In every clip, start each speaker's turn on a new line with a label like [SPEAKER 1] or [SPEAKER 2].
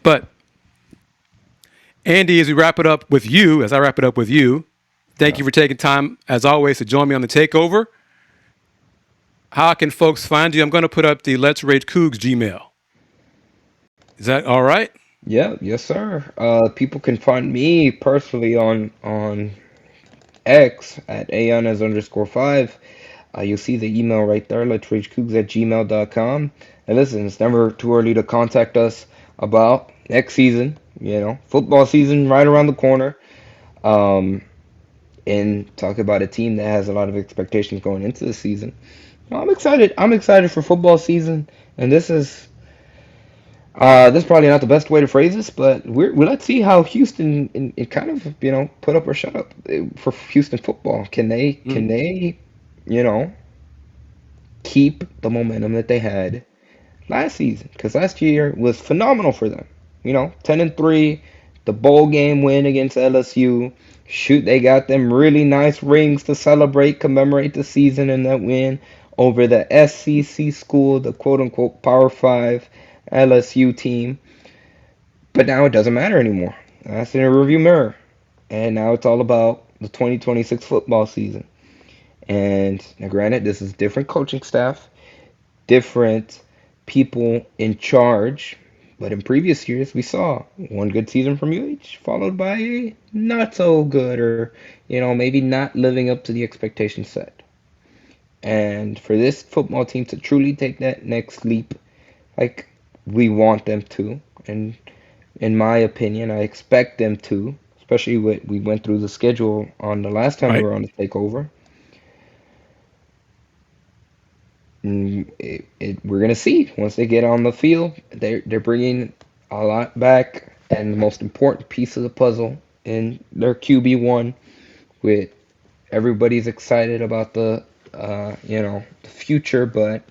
[SPEAKER 1] But Andy, as we wrap it up with you, as I wrap it up with you, thank
[SPEAKER 2] Yeah.
[SPEAKER 1] you for taking time, as always, to join me on the takeover. How can folks find you? I'm going to put up the Let's Rage Coogs Gmail. Is that all right?
[SPEAKER 2] Yeah, yes, sir. People can find me personally on X at aonas_5. You'll see the email right there, letsragecoogs@gmail.com. And listen, it's never too early to contact us about next season. Football season right around the corner. Um, and talk about a team that has a lot of expectations going into the season. Well, I'm excited. I'm excited for football season, and this is probably not the best way to phrase this, but let's see how Houston in kind of put up or shut up for Houston football. Can they
[SPEAKER 1] Mm.
[SPEAKER 2] can they you know keep the momentum that they had last season? Because last year was phenomenal for them. 10-3, the bowl game win against LSU. Shoot, they got them really nice rings to celebrate, commemorate the season and that win over the SEC school, the quote unquote Power 5 LSU team. But now it doesn't matter anymore. That's in a review mirror. And now it's all about the 2026 football season. And now, granted, this is different coaching staff, different people in charge. But in previous years, we saw one good season from UH followed by a not so good, or maybe not living up to the expectations set. And for this football team to truly take that next leap, like we want them to, and in my opinion, I expect them to, especially what we went through the schedule on the last time we
[SPEAKER 1] Right.
[SPEAKER 2] were on the takeover. We're gonna see once they get on the field. They're bringing a lot back, and the most important piece of the puzzle in their QB1. With everybody's excited about the future, but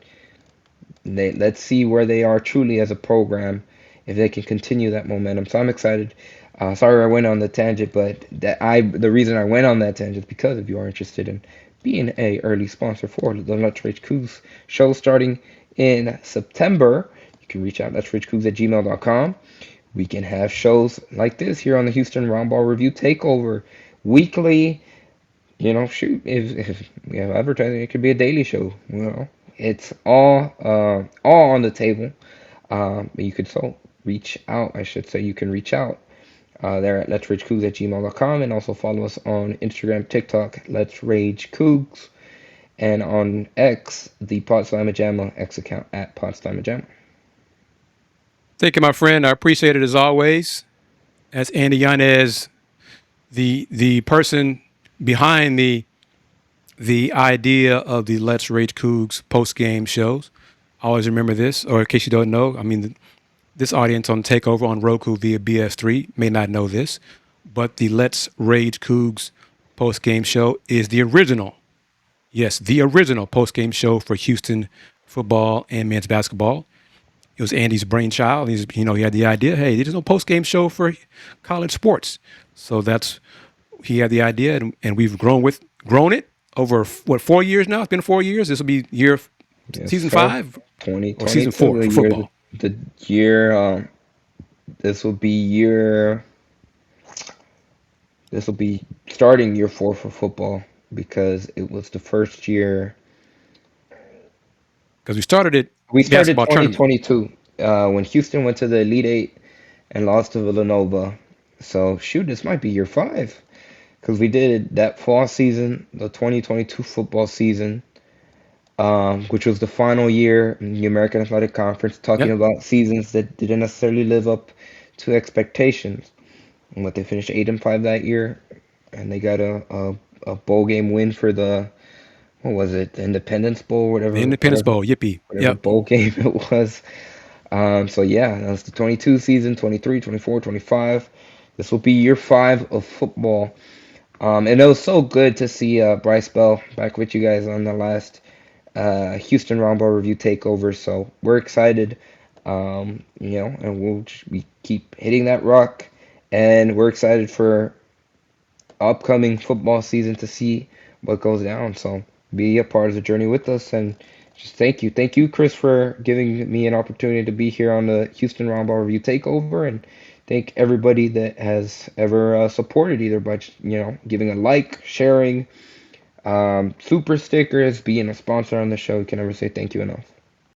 [SPEAKER 2] let's see where they are truly as a program if they can continue that momentum. So I'm excited. Sorry I went on the tangent, but the reason I went on that tangent is because if you are interested in being a early sponsor for the Let's Rage Coogs show starting in September, you can reach out letsragecoogs@gmail.com. We can have shows like this here on the Houston Roundball Review Takeover weekly. Shoot, if we have advertising, it could be a daily show. It's all on the table. You could reach out. I should say you can reach out there at letsragecoogs@gmail.com, and also follow us on Instagram, TikTok, Let's Rage Coogs, and on X, the Podslamajama X account at Podslamajama.
[SPEAKER 1] Thank you, my friend. I appreciate it as always. As Andy Yanez, the person behind the idea of the Let's Rage Coogs post game shows. Always remember this, or in case you don't know, I mean, this audience on Takeover on Roku via BS3 may not know this, but the Let's Rage Coogs post game show is the original, yes, the original post game show for Houston football and men's basketball. It was Andy's brainchild. He had the idea, hey, there's no post game show for college sports. So he had the idea, and we've grown it over what 4 years now. It's been 4 years. This will be
[SPEAKER 2] Yes,
[SPEAKER 1] season
[SPEAKER 2] sir.
[SPEAKER 1] 5 or season
[SPEAKER 2] 2022,
[SPEAKER 1] 4
[SPEAKER 2] the
[SPEAKER 1] for
[SPEAKER 2] year,
[SPEAKER 1] football.
[SPEAKER 2] the year. This will be year. This will be starting year 4 for football because it was the first year.
[SPEAKER 1] Because we started it
[SPEAKER 2] We started
[SPEAKER 1] basketball tournament.
[SPEAKER 2] 2022 when Houston went to the Elite Eight and lost to Villanova. So shoot, this might be year 5 because we did that fall season, the 2022 football season, which was the final year in the American Athletic Conference, talking
[SPEAKER 1] Yep.
[SPEAKER 2] about seasons that didn't necessarily live up to expectations. And what they finished 8-5 that year, and they got a bowl game win for the what was it, the Independence Bowl,
[SPEAKER 1] The
[SPEAKER 2] whatever
[SPEAKER 1] Independence Bowl. Yippee.
[SPEAKER 2] whatever
[SPEAKER 1] Yep.
[SPEAKER 2] bowl game it was. So yeah, that's the 22 season, 23, 24, 25. This will be year 5 of football. And it was so good to see Bryce Bell back with you guys on the last Houston Roundball Review Takeover. So we're excited, and we keep hitting that rock. And we're excited for upcoming football season to see what goes down. So be a part of the journey with us and Just thank you, Chris, for giving me an opportunity to be here on the Houston Roundball Review Takeover, and thank everybody that has ever supported either by giving a like, sharing, super stickers, being a sponsor on the show. You can never say thank you enough.